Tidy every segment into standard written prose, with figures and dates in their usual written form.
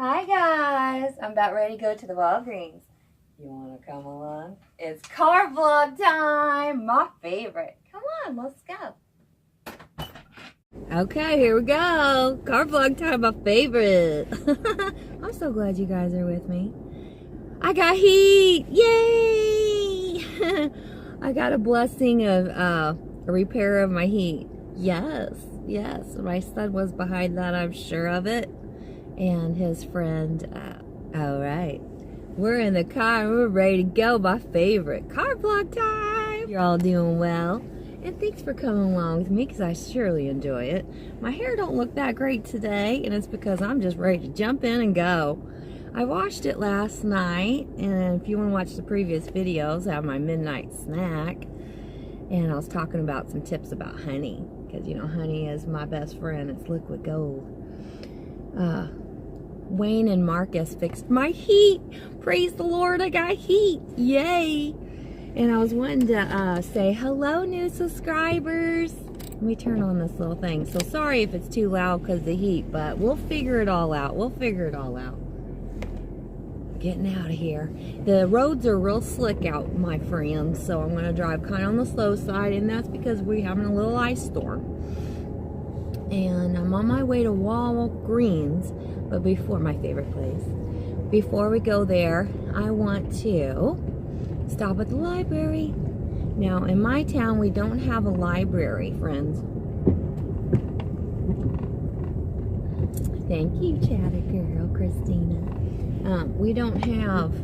Hi guys, I'm about ready to go to the Walgreens. You want to come along? It's car vlog time, my favorite. Come on, let's go. Okay, here we go. Car vlog time, my favorite. I'm so glad you guys are with me. I got heat, yay! I got a blessing of a repair of my heat. Yes, my son was behind that, I'm sure of it. And his friend, all right. We're in the car and we're ready to go. My favorite car vlog time. You're all doing well. And thanks for coming along with me because I surely enjoy it. My hair don't look that great today and it's because I'm just ready to jump in and go. I washed it last night, and if you want to watch the previous videos, I have my midnight snack. And I was talking about some tips about honey because, you know, honey is my best friend. It's liquid gold. Wayne and Marcus fixed my heat. Praise the Lord, I got heat. Yay. And I was wanting to say hello, new subscribers. Let me turn on this little thing. So sorry if it's too loud because of the heat, but we'll figure it all out. Getting out of here. The roads are real slick out, my friends, so I'm going to drive kind of on the slow side, and that's because we're having a little ice storm. And I'm on my way to Walgreens, but before, my favorite place, before we go there, I want to stop at the library. Now, in my town, we don't have a library, friends. Thank you, chatty girl, Christina. We don't have,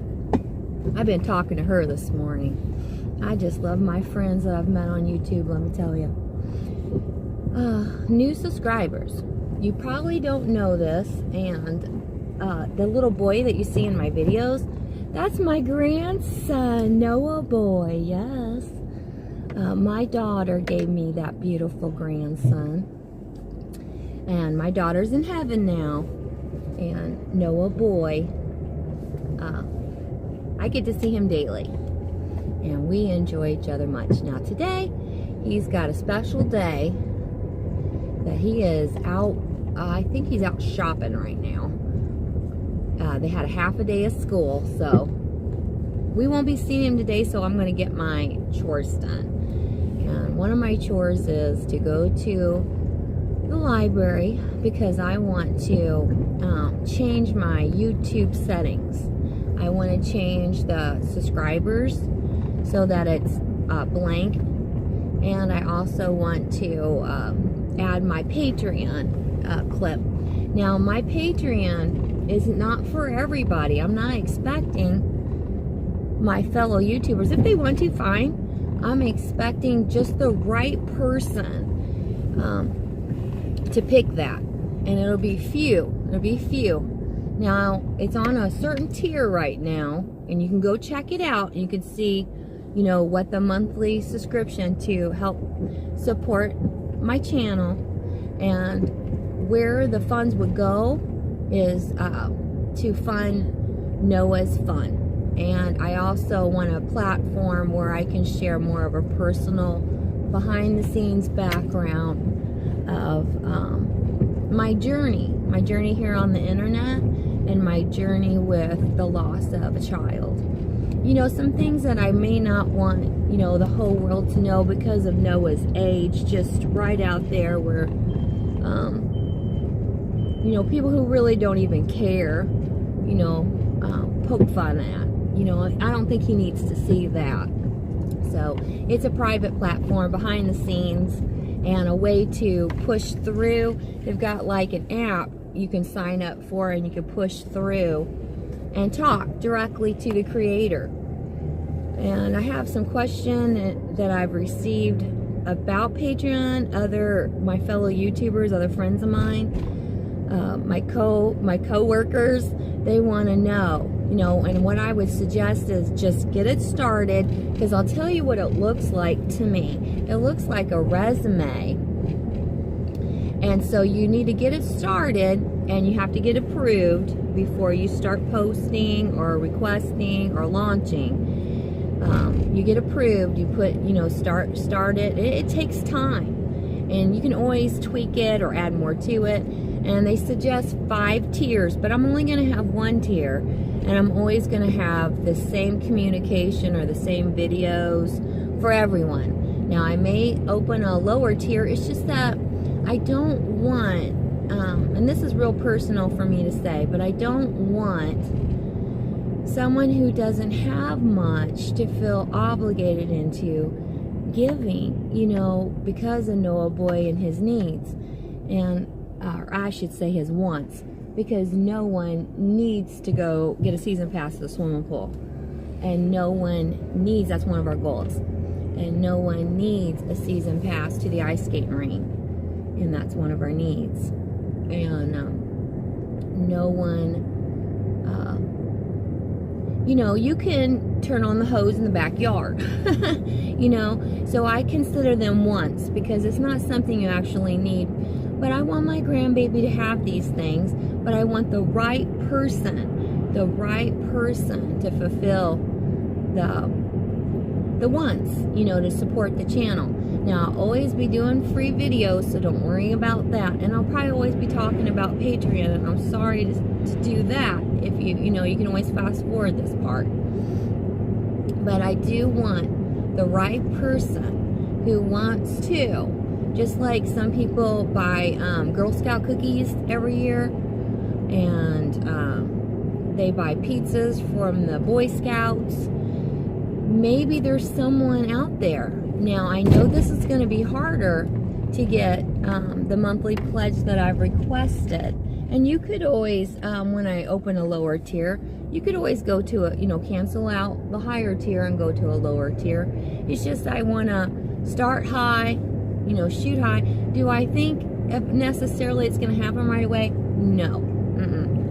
I've been talking to her this morning. I just love my friends that I've met on YouTube, let me tell you. New subscribers. You probably don't know this, and the little boy that you see in my videos, that's my grandson, Noah boy, yes. My daughter gave me that beautiful grandson. And my daughter's in heaven now. And Noah boy, I get to see him daily. And we enjoy each other much. Now today, he's got a special day that he is out, I think he's out shopping right now. They had a half a day of school, so we won't be seeing him today, so I'm going to get my chores done. And one of my chores is to go to the library because I want to change my YouTube settings. I want to change the subscribers so that it's blank, and I also want to add my Patreon clip. Now, my Patreon is not for everybody. I'm not expecting my fellow YouTubers, if they want to, fine. I'm expecting just the right person to pick that, and it'll be few. Now, it's on a certain tier right now, and you can go check it out. You can see, you know, what the monthly subscription to help support my channel, and where the funds would go is to fund Noah's fun. And I also want a platform where I can share more of a personal behind the scenes background of my journey here on the internet, and my journey with the loss of a child. You know, some things that I may not want, you know, the whole world to know because of Noah's age, just right out there where, you know, people who really don't even care, you know, poke fun at. You know, I don't think he needs to see that. So it's a private platform behind the scenes and a way to push through. They've got like an app you can sign up for, and you can push through and talk directly to the creator. And I have some questions that I've received about Patreon, my fellow YouTubers, other friends of mine, my co-workers, they want to know, you know, and what I would suggest is just get it started, because I'll tell you what it looks like to me. It looks like a resume. And so you need to get it started, and you have to get approved before you start posting or requesting or launching. You get approved, you put, you know, start it. It takes time, and you can always tweak it or add more to it. And they suggest 5 tiers, but I'm only going to have 1 tier. And I'm always going to have the same communication or the same videos for everyone. Now, I may open a lower tier. It's just that I don't want, and this is real personal for me to say, but I don't want someone who doesn't have much to feel obligated into giving, you know, because of Noah Boy and his needs. And, or I should say his wants. Because no one needs to go get a season pass to the swimming pool. And no one needs, that's one of our goals. And no one needs a season pass to the ice skating rink. And that's one of our needs. And no one, you know, you can turn on the hose in the backyard. You know, so I consider them wants because it's not something you actually need. But I want my grandbaby to have these things, but I want the right person to fulfill the wants, you know, to support the channel. Now, I'll always be doing free videos, so don't worry about that. And I'll probably always be talking about Patreon, and I'm sorry to do that. If you know, you can always fast forward this part. But I do want the right person who wants to. Just like some people buy Girl Scout cookies every year, and they buy pizzas from the Boy Scouts. Maybe there's someone out there. Now, I know this is going to be harder to get the monthly pledge that I've requested. And you could always, when I open a lower tier, you could always go to a, you know, cancel out the higher tier and go to a lower tier. It's just I want to start high, you know, shoot high. Do I think necessarily it's going to happen right away? No.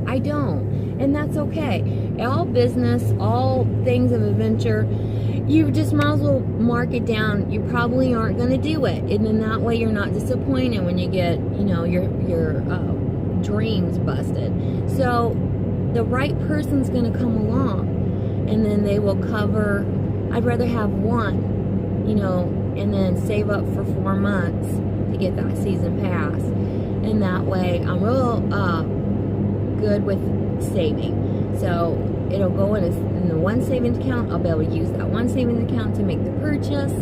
I don't. And that's okay. All business, all things of adventure, you just might as well mark it down. You probably aren't going to do it. And in that way, you're not disappointed when you get, you know, your dreams busted. So the right person's going to come along, and then they will cover. I'd rather have one, you know, and then save up for 4 months to get that season pass. And that way, I'm real good with saving. So it'll go in the one savings account. I'll be able to use that one savings account to make the purchase.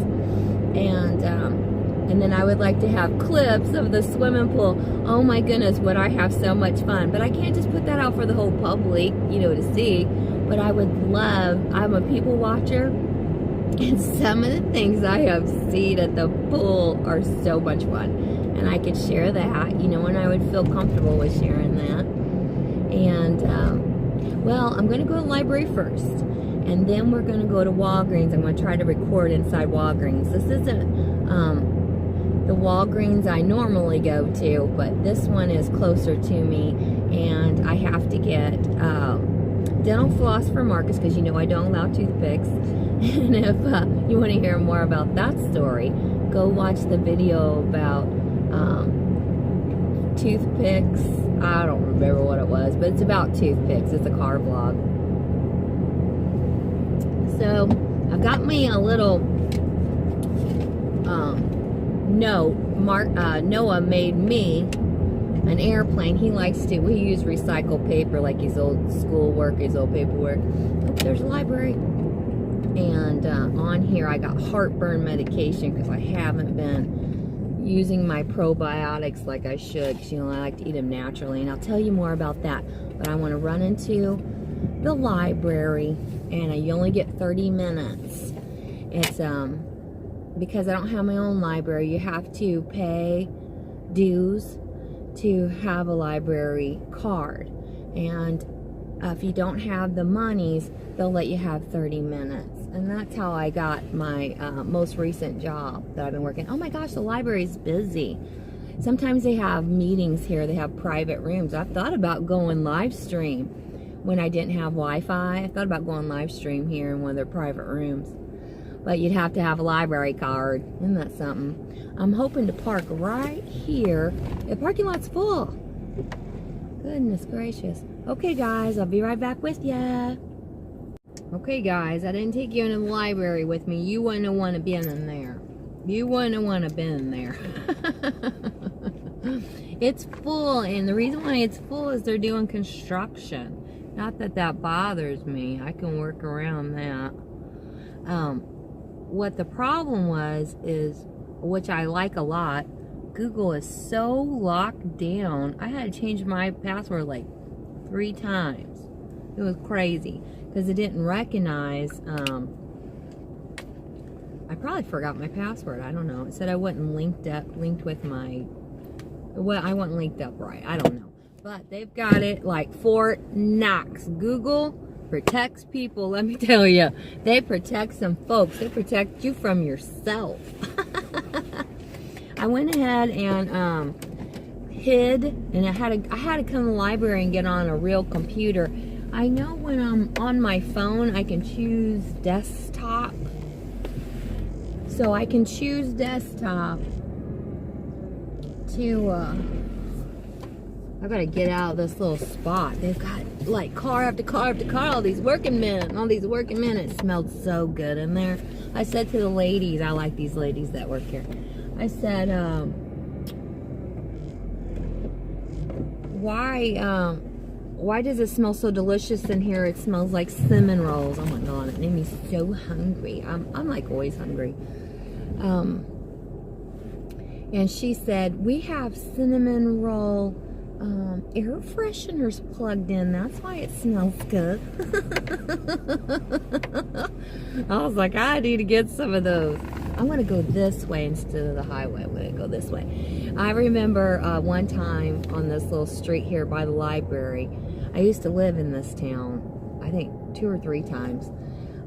And then I would like to have clips of the swimming pool. Oh my goodness, would I have so much fun. But I can't just put that out for the whole public, you know, to see. But I would love, I'm a people watcher. And some of the things I have seen at the pool are so much fun. And I could share that, you know, and I would feel comfortable with sharing that. And, well, I'm going to go to the library first. And then we're going to go to Walgreens. I'm going to try to record inside Walgreens. This isn't the Walgreens I normally go to, but this one is closer to me. And I have to get dental floss for Marcus, because you know I don't allow toothpicks. And if you want to hear more about that story, go watch the video about toothpicks. I don't remember what it was, but it's about toothpicks. It's a car vlog. So I've got me a little note. Noah made me an airplane. He likes to, we use recycled paper, like his old schoolwork, his old paperwork. Oh, there's a library. And on here I got heartburn medication because I haven't been using my probiotics like I should, because, you know, I like to eat them naturally, and I'll tell you more about that. But I want to run into the library, and you only get 30 minutes. It's because I don't have my own library, you have to pay dues to have a library card, and if you don't have the monies, they'll let you have 30 minutes. And that's how I got my most recent job that I've been working. Oh my gosh, the library's busy. Sometimes they have meetings here. They have private rooms. I've thought about going live stream when I didn't have Wi-Fi. I thought about going live stream here in one of their private rooms. But you'd have to have a library card. Isn't that something? I'm hoping to park right here. The parking lot's full. Goodness gracious. Okay, guys, I'll be right back with ya. Okay, guys, I didn't take you into the library with me. You wouldn't have want to been in there. You wouldn't have want to been in there. It's full, and the reason why it's full is they're doing construction. Not that that bothers me. I can work around that. What the problem was is, which I like a lot, Google is so locked down. I had to change my password like 3 times. It was crazy because it didn't recognize. I probably forgot my password. I don't know. It said I wasn't linked with my. Well, I wasn't linked up right. I don't know. But they've got it like Fort Knox. Google protects people. Let me tell you, they protect some folks. They protect you from yourself. I went ahead and hid, and I had to come to the library and get on a real computer. I know when I'm on my phone, I can choose desktop. So I can choose desktop to, I gotta get out of this little spot. They've got like car after car after car, all these working men. It smelled so good in there. I said to the ladies, I like these ladies that work here. I said, why does it smell so delicious in here? It smells like cinnamon rolls. Oh my God, it made me so hungry. I'm like always hungry. And she said, we have cinnamon roll air fresheners plugged in. That's why it smells good. I was like, I need to get some of those. I'm going to go this way instead of the highway. I'm going to go this way. I remember one time on this little street here by the library. I used to live in this town, I think 2 or 3 times.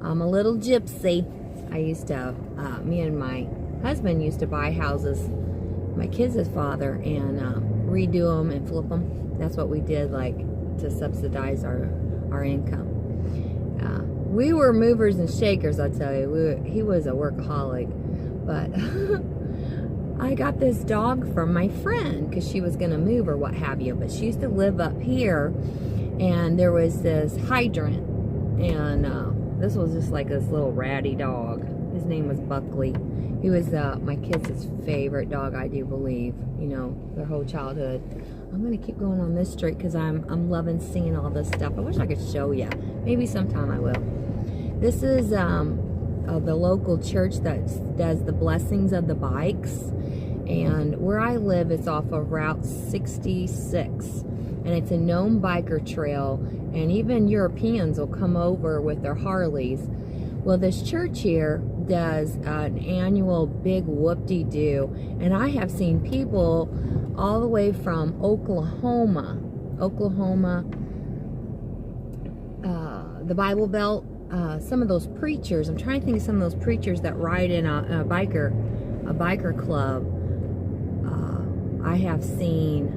I'm a little gypsy. I used to, me and my husband used to buy houses, my kids' father, and redo them and flip them. That's what we did, like, to subsidize our income. We were movers and shakers, I'll tell you. He was a workaholic. But I got this dog from my friend because she was going to move or what have you. But she used to live up here, and there was this hydrant. And this was just like this little ratty dog. His name was Buckley. He was my kids' favorite dog, I do believe. You know, their whole childhood. I'm going to keep going on this street because I'm loving seeing all this stuff. I wish I could show you. Maybe sometime I will. This is the local church that does the blessings of the bikes. And where I live is off of Route 66. And it's a known biker trail. And even Europeans will come over with their Harleys. Well, this church here does an annual big whoop-de-doo. And I have seen people all the way from Oklahoma, the Bible Belt, some of those preachers. I'm trying to think of some of those preachers that ride in a biker club. I have seen,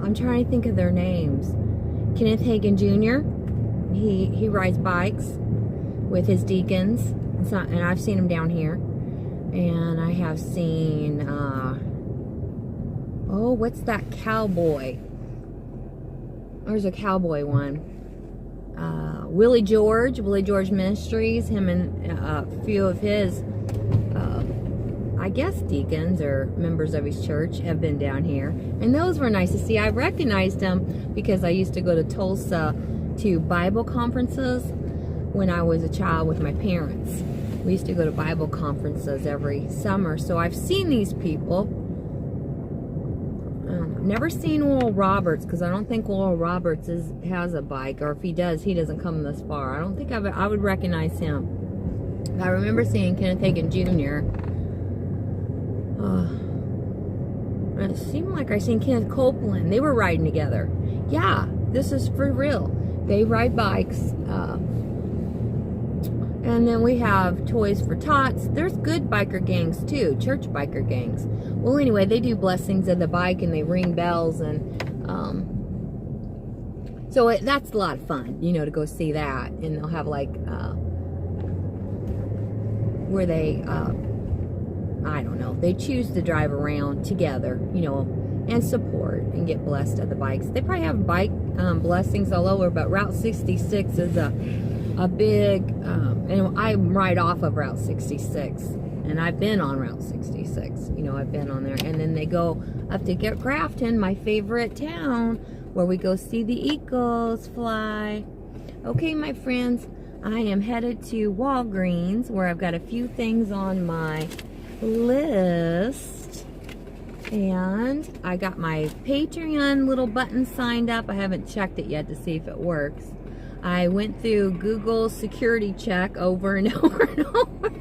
I'm trying to think of their names. Kenneth Hagin Jr., he rides bikes with his deacons, and I've seen him down here. And I have seen, oh, what's that cowboy? There's a cowboy one. Willie George Ministries, him and a few of his, I guess deacons or members of his church have been down here. And those were nice to see. I recognized them because I used to go to Tulsa to Bible conferences when I was a child with my parents. We used to go to Bible conferences every summer. So I've seen these people. I've never seen Oral Roberts because I don't think Oral Roberts has a bike. Or if he does, he doesn't come this far. I don't think I would recognize him. I remember seeing Kenneth Hagin Jr. It seemed like I seen Kenneth Copeland. They were riding together. Yeah, this is for real. They ride bikes. And then we have Toys for Tots. There's good biker gangs too, church biker gangs. Well, anyway, they do blessings of the bike and they ring bells, and so that's a lot of fun, you know, to go see that. And they'll have like where they, I don't know, they choose to drive around together, you know, and support and get blessed at the bikes. They probably have bike blessings all over, but Route 66 is a big, and I'm right off of Route 66, And I've been on Route 66. You know, I've been on there. And then they go up to get Grafton, my favorite town, where we go see the eagles fly. Okay, my friends, I am headed to Walgreens, where I've got a few things on my list. And I got my Patreon little button signed up. I haven't checked it yet to see if it works. I went through Google's security check over and over and over.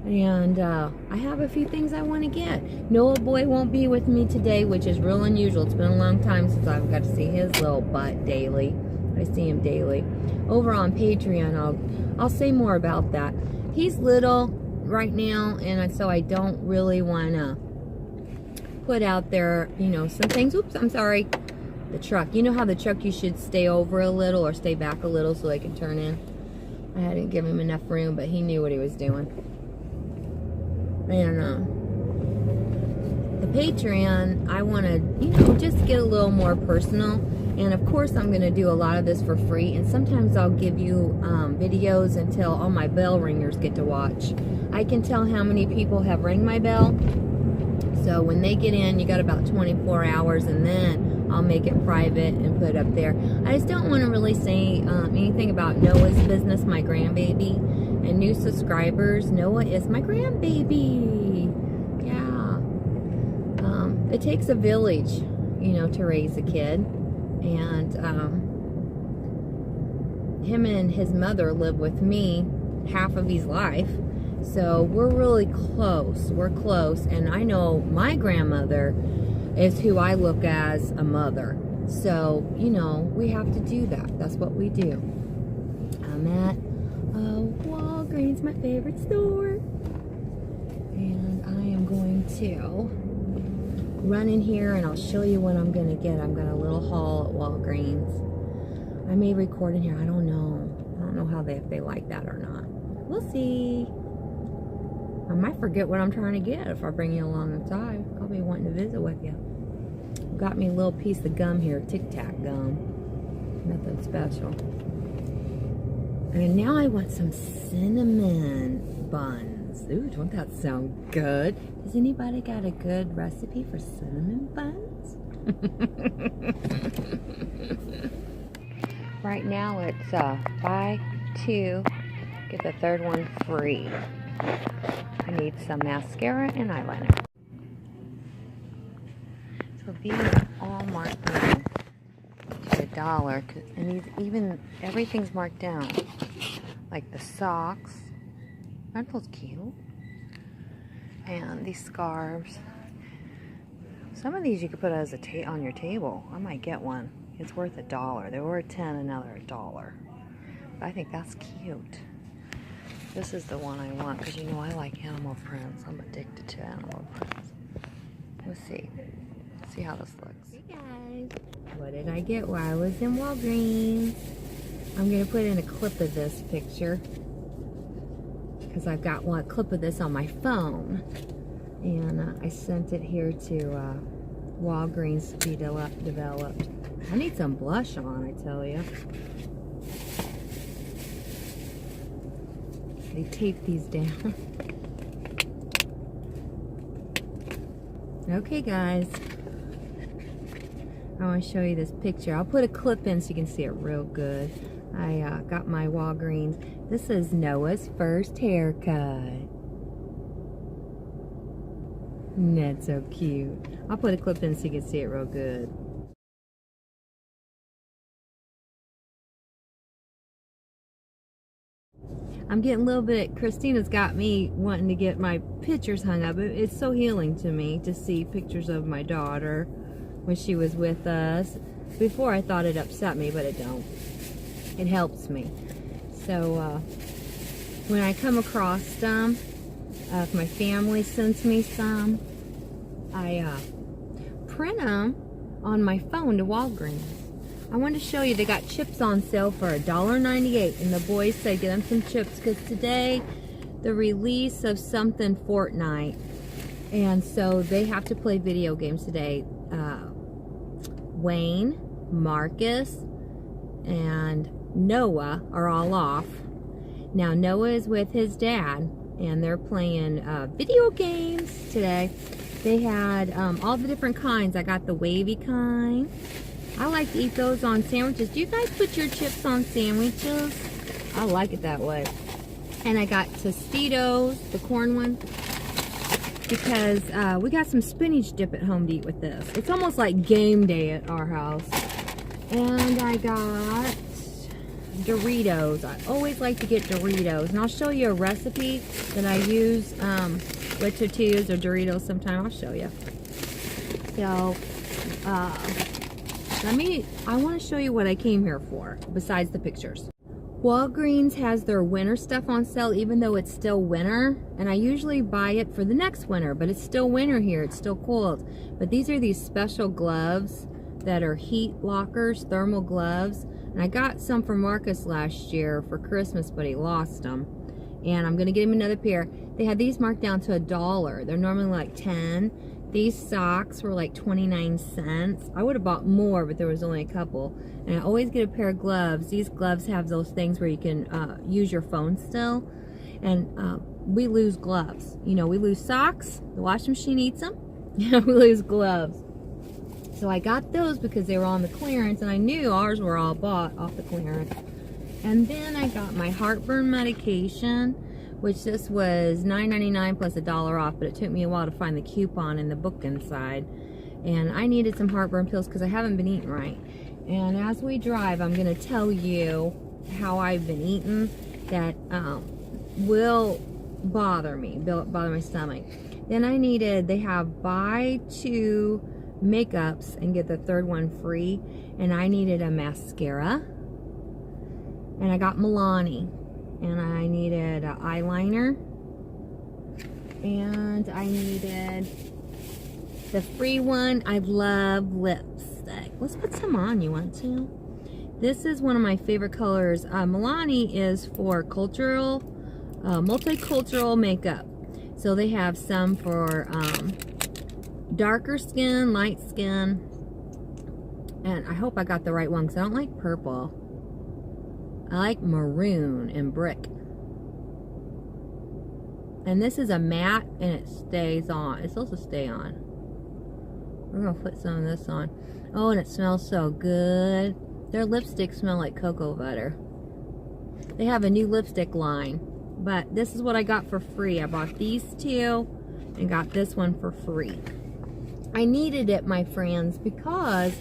And I have a few things I want to get. Noah Boy won't be with me today, which is real unusual. It's been a long time since I've got to see his little butt daily. I see him daily. Over on Patreon, I'll say more about that. He's little right now, and so I don't really want to put out there, you know, some things. Oops, I'm sorry. The truck. You know how the truck, you should stay over a little or stay back a little so they can turn in? I hadn't given him enough room, but he knew what he was doing. And the Patreon, I want to, you know, just get a little more personal. And of course, I'm going to do a lot of this for free. And sometimes I'll give you videos until all my bell ringers get to watch. I can tell how many people have rang my bell. So when they get in, you got about 24 hours, and then I'll make it private and put it up there. I just don't want to really say anything about Noah's business, my grandbaby. And new subscribers, Noah is my grandbaby. Yeah. It takes a village, you know, to raise a kid. And him and his mother live with me half of his life. So we're really close. We're close. And I know my grandmother is who I look as a mother. So, you know, we have to do that. That's what we do. I'm at Walgreens, my favorite store. And I am going to run in here and I'll show you what I'm going to get. I've got a little haul at Walgreens. I may record in here. I don't know. I don't know how if they like that or not. We'll see. I might forget what I'm trying to get if I bring you along inside. I'll be wanting to visit with you. Got me a little piece of gum here, Tic Tac gum. Nothing special. And now I want some cinnamon buns. Ooh, don't that sound good? Has anybody got a good recipe for cinnamon buns? Right now it's buy two, get the third one free. I need some mascara and eyeliner. So these are all marked down to $1, and these everything's marked down. Like the socks, aren't those cute? And these scarves. Some of these you could put as on your table. I might get one. It's worth $1. They were $10, and now they're $1. But I think that's cute. This is the one I want because, you know, I like animal prints. I'm addicted to animal prints. Let's see. Let's see how this looks. Hey guys, what did I get while I was in Walgreens? I'm going to put in a clip of this picture because I've got one clip of this on my phone. And I sent it here to Walgreens to be developed. I need some blush on, I tell you. They tape these down. Okay, guys. I want to show you this picture. I'll put a clip in so you can see it real good. I got my Walgreens. This is Noah's first haircut. That's so cute. I'll put a clip in so you can see it real good. I'm getting a little bit, Christina's got me wanting to get my pictures hung up. It's so healing to me to see pictures of my daughter when she was with us. Before I thought it upset me, but it don't. It helps me. So when I come across some, if my family sends me some, I print them on my phone to Walgreens. I wanted to show you they got chips on sale for $1.98, and the boys said get them some chips because today the release of something Fortnite, and so they have to play video games today. Wayne, Marcus, and Noah are all off, Now Noah is with his dad, and they're playing video games today. They had all the different kinds. I got the wavy kind. I like to eat those on sandwiches. Do you guys put your chips on sandwiches? I like it that way. And I got Tostitos, the corn one, because we got some spinach dip at home to eat with this. It's almost like game day at our house. And I got Doritos. I always like to get Doritos. And I'll show you a recipe that I use with tortillas or Doritos sometime. I'll show you. So, I want to show you what I came here for, besides the pictures. Walgreens has their winter stuff on sale, even though it's still winter. And I usually buy it for the next winter, but it's still winter here. It's still cold. But these are these special gloves that are heat lockers, thermal gloves. And I got some for Marcus last year for Christmas, but he lost them. And I'm going to get him another pair. They had these marked down to $1. They're normally like 10. These socks were like 29 cents. I would have bought more, but there was only a couple. And I always get a pair of gloves. These gloves have those things where you can use your phone still. And we lose gloves. You know, we lose socks. The washing machine eats them. We lose gloves. So I got those because they were on the clearance, and I knew ours were all bought off the clearance. And then I got my heartburn medication, which this was $9.99 plus $1 off, but it took me a while to find the coupon in the book inside. And I needed some heartburn pills because I haven't been eating right. And as we drive, I'm going to tell you how I've been eating that will bother me, bother my stomach. Then they have buy 2 makeups and get the third one free. And I needed a mascara. And I got Milani. And I needed an eyeliner. And I needed the free one. I love lipstick. Let's put some on. You want to? This is one of my favorite colors. Milani is for cultural, multicultural makeup. So they have some for darker skin, light skin. And I hope I got the right one because I don't like purple. I like maroon and brick. And this is a matte and it stays on. It's supposed to stay on. We're going to put some of this on. Oh, and it smells so good. Their lipsticks smell like cocoa butter. They have a new lipstick line. But this is what I got for free. I bought these 2 and got this one for free. I needed it, my friends, because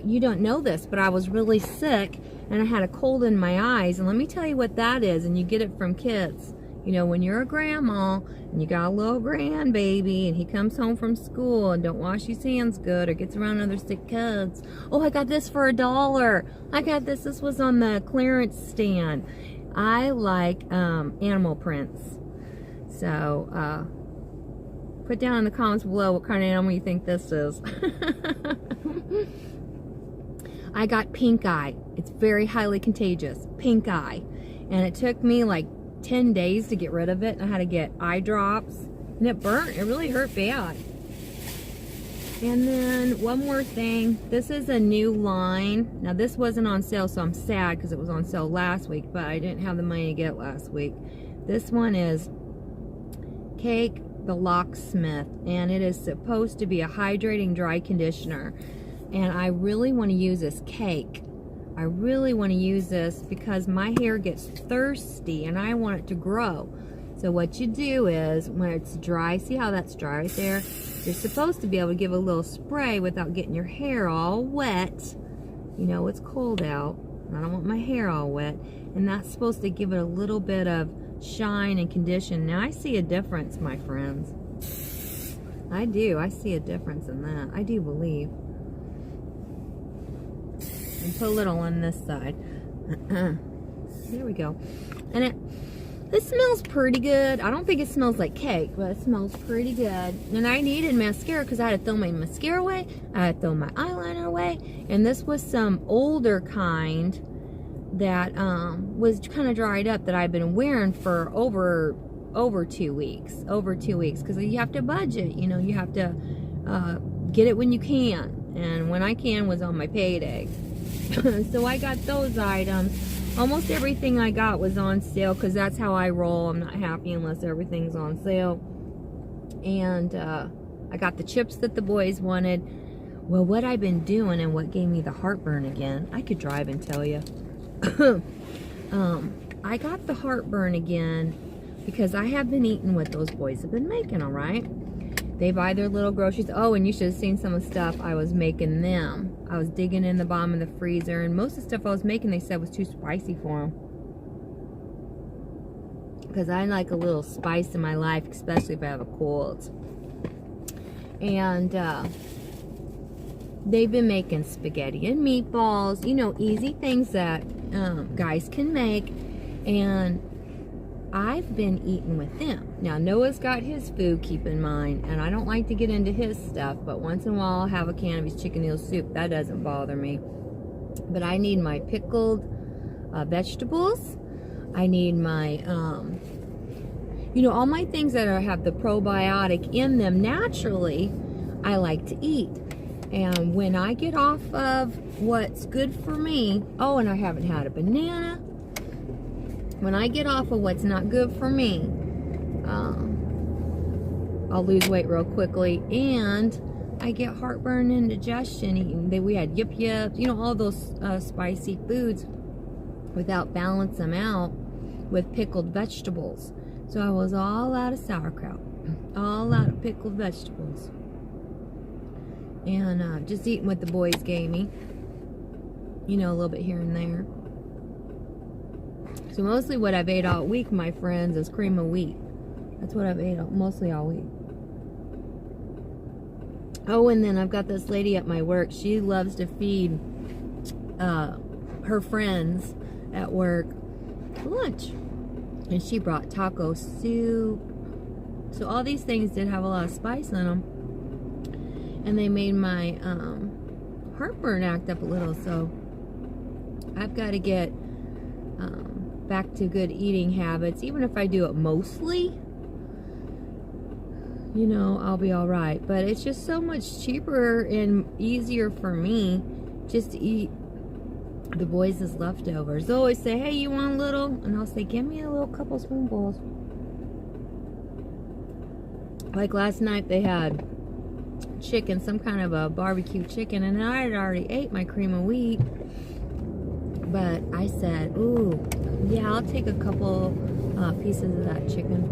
you don't know this, but I was really sick and I had a cold in my eyes. And let me tell you what that is. And you get it from kids. You know, when you're a grandma and you got a little grandbaby and he comes home from school and don't wash his hands good or gets around other sick kids. Oh, I got this for $1. I got this. This was on the clearance stand. I like animal prints. So, put down in the comments below what kind of animal you think this is. I got pink eye. It's very highly contagious. Pink eye. And it took me like 10 days to get rid of it. I had to get eye drops. And it burnt. It really hurt bad. And then one more thing. This is a new line. Now this wasn't on sale, so I'm sad because it was on sale last week, but I didn't have the money to get it last week. This one is Cake the Locksmith, and it is supposed to be a hydrating dry conditioner. And I really want to use this Cake. I really want to use this because my hair gets thirsty and I want it to grow. So what you do is when it's dry, see how that's dry right there? You're supposed to be able to give a little spray without getting your hair all wet. You know, it's cold out. I don't want my hair all wet. And that's supposed to give it a little bit of shine and condition. Now I see a difference, my friends. I do. I see a difference in that. I do believe. And put a little on this side. There we go. And this smells pretty good. I don't think it smells like cake, but it smells pretty good. And I needed mascara because I had to throw my mascara away. I had to throw my eyeliner away. And this was some older kind that was kind of dried up that I've been wearing for over 2 weeks. Over 2 weeks. Because you have to budget. You know, you have to get it when you can. And when I can was on my payday. So I got those items. Almost everything I got was on sale, because that's how I roll. I'm not happy unless everything's on sale. And I got the chips that the boys wanted. Well, what I've been doing and what gave me the heartburn again, I could drive and tell you. I got the heartburn again because I have been eating what those boys have been making, all right? They buy their little groceries. Oh, and you should have seen some of the stuff I was making them. I was digging in the bottom of the freezer, and most of the stuff I was making, they said was too spicy for them. Because I like a little spice in my life, especially if I have a cold. And they've been making spaghetti and meatballs, you know, easy things that guys can make. And I've been eating with them. Now, Noah's got his food, keep in mind, and I don't like to get into his stuff, but once in a while I'll have a can of his chicken noodle soup. That doesn't bother me. But I need my pickled vegetables. I need my, you know, all my things that have the probiotic in them naturally, I like to eat. And when I get off of what's good for me, oh, and I haven't had a banana. When I get off of what's not good for me, I'll lose weight real quickly, and I get heartburn and indigestion eating. We had yip yips, you know, all those spicy foods, without balance them out with pickled vegetables. So I was all out of sauerkraut, all out of pickled vegetables. And just eating what the boys gave me. You know, a little bit here and there. So mostly what I've ate all week, my friends, is cream of wheat. That's what I've ate mostly all week. Oh, and then I've got this lady at my work. She loves to feed her friends at work lunch. And she brought taco soup. So all these things did have a lot of spice in them. And they made my heartburn act up a little. So I've got to get back to good eating habits. Even if I do it mostly, you know, I'll be all right. But it's just so much cheaper and easier for me just to eat the boys' leftovers. They'll always say, hey, you want a little? And I'll say, give me a little couple spoonfuls. Like last night they had chicken, some kind of a barbecue chicken, and I had already ate my cream of wheat. But I said, ooh, yeah, I'll take a couple pieces of that chicken.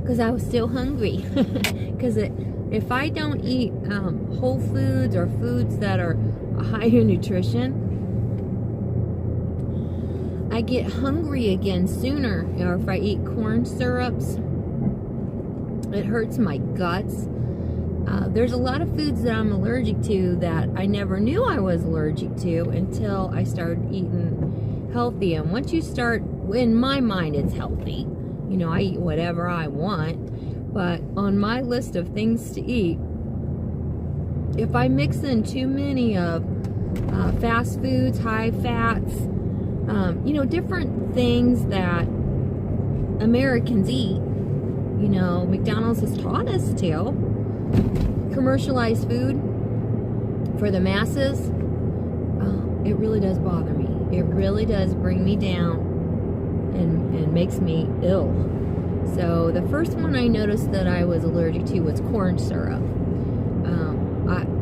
Because I was still hungry. Because if I don't eat whole foods or foods that are higher nutrition, I get hungry again sooner. Or if I eat corn syrups, it hurts my guts. There's a lot of foods that I'm allergic to that I never knew I was allergic to until I started eating healthy. And once you start, in my mind, it's healthy. You know, I eat whatever I want. But on my list of things to eat, if I mix in too many of fast foods, high fats, you know, different things that Americans eat, you know, McDonald's has taught us to. Commercialized food for the masses, it really does bother me. It really does bring me down and makes me ill. So the first one I noticed that I was allergic to was corn syrup.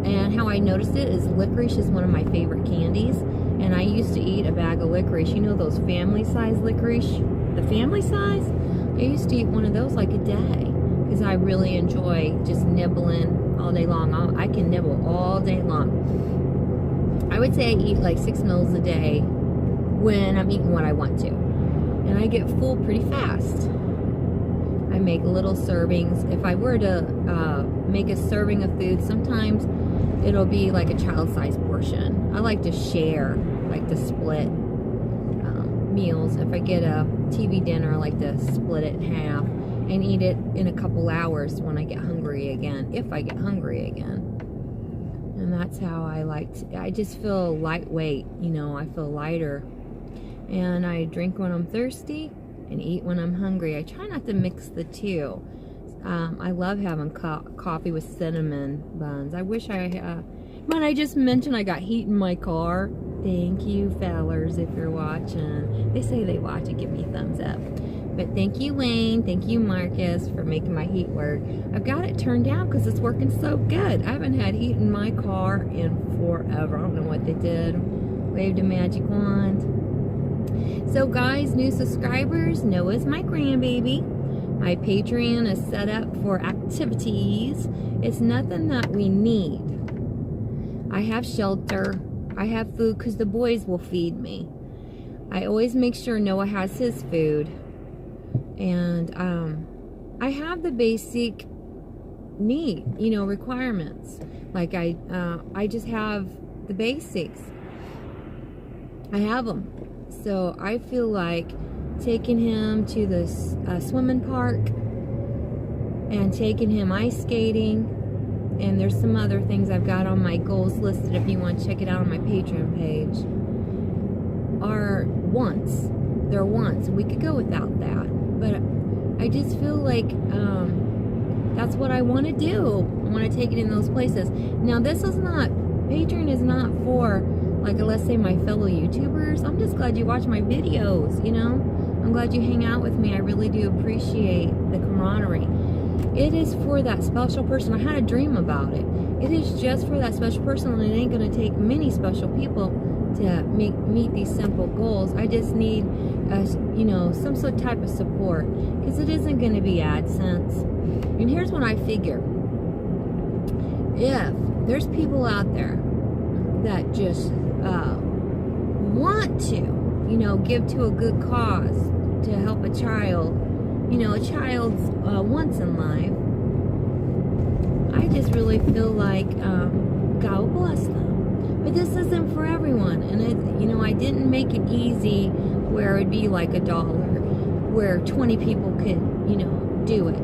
And how I noticed it is licorice is one of my favorite candies. And I used to eat a bag of licorice. You know those family size licorice? The family size? I used to eat one of those like a day. Because I really enjoy just nibbling all day long. I can nibble all day long. I would say I eat like 6 meals a day when I'm eating what I want to. And I get full pretty fast. I make little servings. If I were to make a serving of food, sometimes it'll be like a child-sized portion. I like to share, like to split meals. If I get a TV dinner, I like to split it in half and eat it in a couple hours when I get hungry again, if I get hungry again. And that's how I like to, I just feel lightweight, you know, I feel lighter. And I drink when I'm thirsty and eat when I'm hungry. I try not to mix the two. I love having coffee with cinnamon buns. I wish I but I just mentioned I got heat in my car. Thank you, fellers, if you're watching. They say they watch and give me a thumbs up. But thank you, Wayne. Thank you, Marcus, for making my heat work. I've got it turned down because it's working so good. I haven't had heat in my car in forever. I don't know what they did. Waved a magic wand. So, guys, new subscribers, Noah's my grandbaby. My Patreon is set up for activities. It's nothing that we need. I have shelter. I have food because the boys will feed me. I always make sure Noah has his food. And I have the basic need, requirements. Like I just have the basics. I have them. So I feel like taking him to the swimming park and taking him ice skating. And there's some other things I've got on my goals listed if you want to check it out on my Patreon page. Are wants. They're wants. We could go without that. But I just feel like that's what I want to do. I want to take it in those places. Now, this is not, Patreon is not for, like, let's say my fellow YouTubers. I'm just glad you watch my videos, I'm glad you hang out with me. I really do appreciate the camaraderie. It is for that special person. I had a dream about it. It is just for that special person, and it ain't going to take many special people to meet these simple goals. I just need, some sort of type of support, because it isn't going to be AdSense. And here's what I figure. If there's people out there that just want to, give to a good cause to help a child, a child's wants in life, I just really feel like God will bless them. But this isn't for everyone, and I didn't make it easy where it'd be like $1, where 20 people could, do it.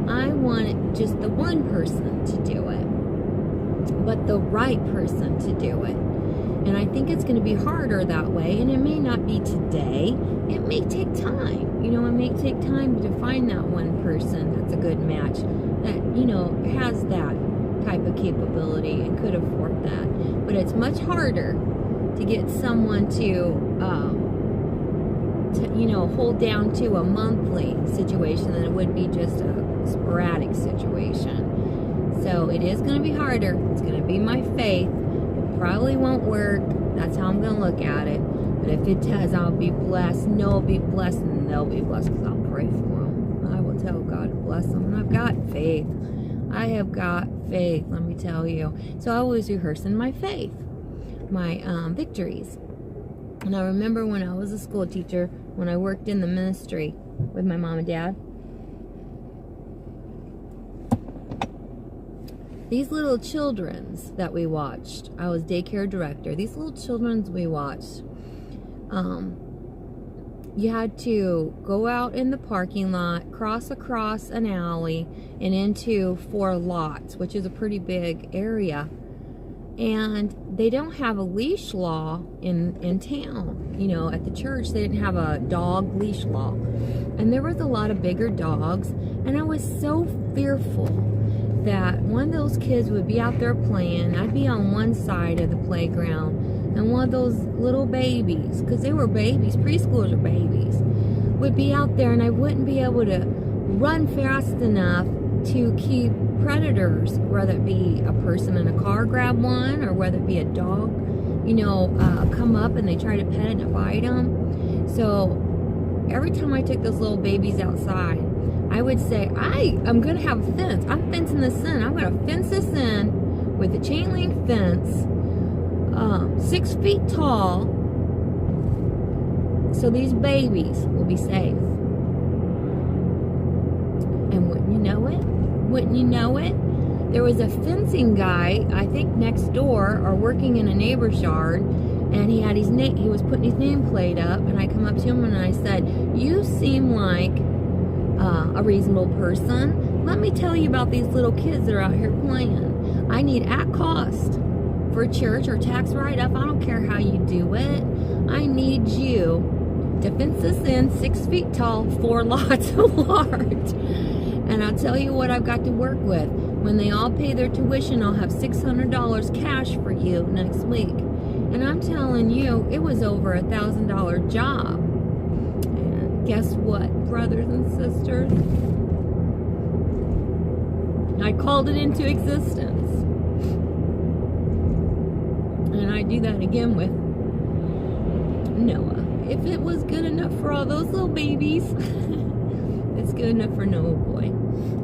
I want just the one person to do it, but the right person to do it. And I think it's going to be harder that way, and it may not be today. It may take time. It may take time to find that one person that's a good match, that, has that type of capability and could afford that. But it's much harder to get someone to hold down to a monthly situation than it would be just a sporadic situation. So it is going to be harder. It's going to be my faith. It probably won't work. That's how I'm going to look at it. But if it does, I'll be blessed. Noah will be blessed, and they'll be blessed because I'll pray for them. I will tell God to bless them. And I've got faith. I have got faith, let me tell you. So I was rehearsing my faith, my victories. And I remember when I was a school teacher, when I worked in the ministry with my mom and dad, these little children's that we watched, I was daycare director, these little children's we watched, you had to go out in the parking lot, cross across an alley, and into 4 lots, which is a pretty big area. And they don't have a leash law in town. At the church, they didn't have a dog leash law. And there was a lot of bigger dogs, and I was so fearful that one of those kids would be out there playing. I'd be on one side of the playground, and one of those little babies, because they were babies, preschoolers are babies, would be out there, and I wouldn't be able to run fast enough to keep predators, whether it be a person in a car grab one, or whether it be a dog, come up and they try to pet it and bite them. So every time I took those little babies outside, I would say, I'm going to have a fence. I'm fencing this in. I'm going to fence this in with a chain link fence, 6 feet tall, so these babies will be safe. And wouldn't you know it, there was a fencing guy, I think next door, or working in a neighbor's yard, and he had he was putting his nameplate up, and I come up to him and I said, you seem like a reasonable person. Let me tell you about these little kids that are out here playing. I need at cost for church or tax write-up. I don't care how you do it. I need you to fence this in 6 feet tall, 4 lots large. And I'll tell you what I've got to work with. When they all pay their tuition, I'll have $600 cash for you next week. And I'm telling you, it was over $1,000 job. And guess what, brothers and sisters? I called it into existence. And I do that again with Noah. If it was good enough for all those little babies, it's good enough for Noah boy.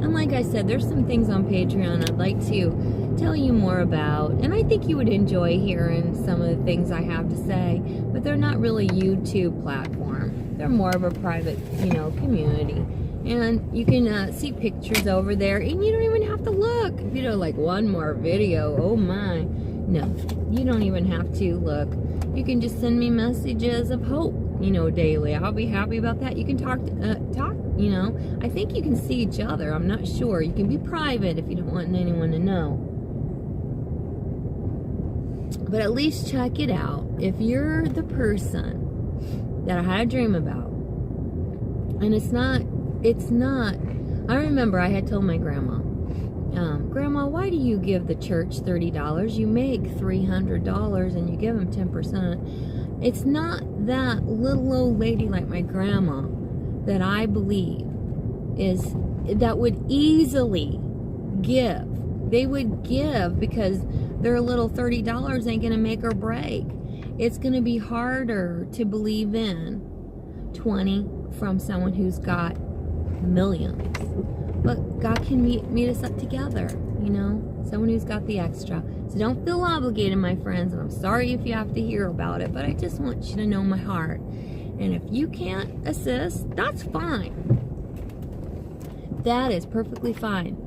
And like I said, there's some things on Patreon I'd like to tell you more about. And I think you would enjoy hearing some of the things I have to say. But they're not really YouTube platform. They're more of a private, community. And you can see pictures over there. And you don't even have to look. Like one more video. Oh my. No, you don't even have to look. You can just send me messages of hope, daily. I'll be happy about that. You can talk, I think you can see each other. I'm not sure. You can be private if you don't want anyone to know. But at least check it out. If you're the person that I had a dream about, and it's not, I remember I had told my grandma, Grandma, why do you give the church $30? You make $300 and you give them 10%. It's not that little old lady like my grandma that I believe that would easily give. They would give because their little $30 ain't going to make or break. It's going to be harder to believe in 20 from someone who's got millions. But God can meet us up together, someone who's got the extra. So don't feel obligated, my friends, and I'm sorry if you have to hear about it, but I just want you to know my heart. And if you can't assist, that's fine. That is perfectly fine.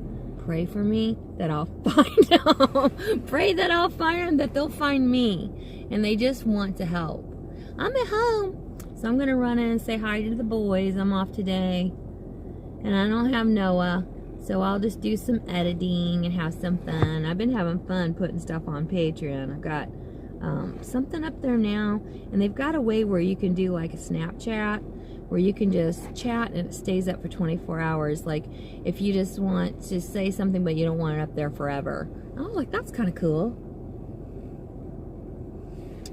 Pray for me that I'll find them. Pray that I'll find them, that they'll find me. And they just want to help. I'm at home, so I'm going to run in and say hi to the boys. I'm off today. And I don't have Noah, so I'll just do some editing and have some fun. I've been having fun putting stuff on Patreon. I've got something up there now, and they've got a way where you can do like a Snapchat, where you can just chat and it stays up for 24 hours. Like if you just want to say something but you don't want it up there forever. I was like, that's kind of cool.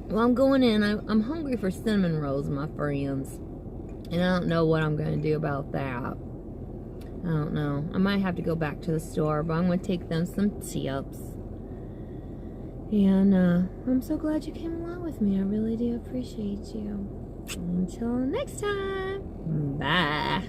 Well, I'm going in. I'm hungry for cinnamon rolls, my friends. And I don't know what I'm going to do about that. I don't know. I might have to go back to the store, but I'm going to take them some tips. And I'm so glad you came along with me. I really do appreciate you. Until next time, bye.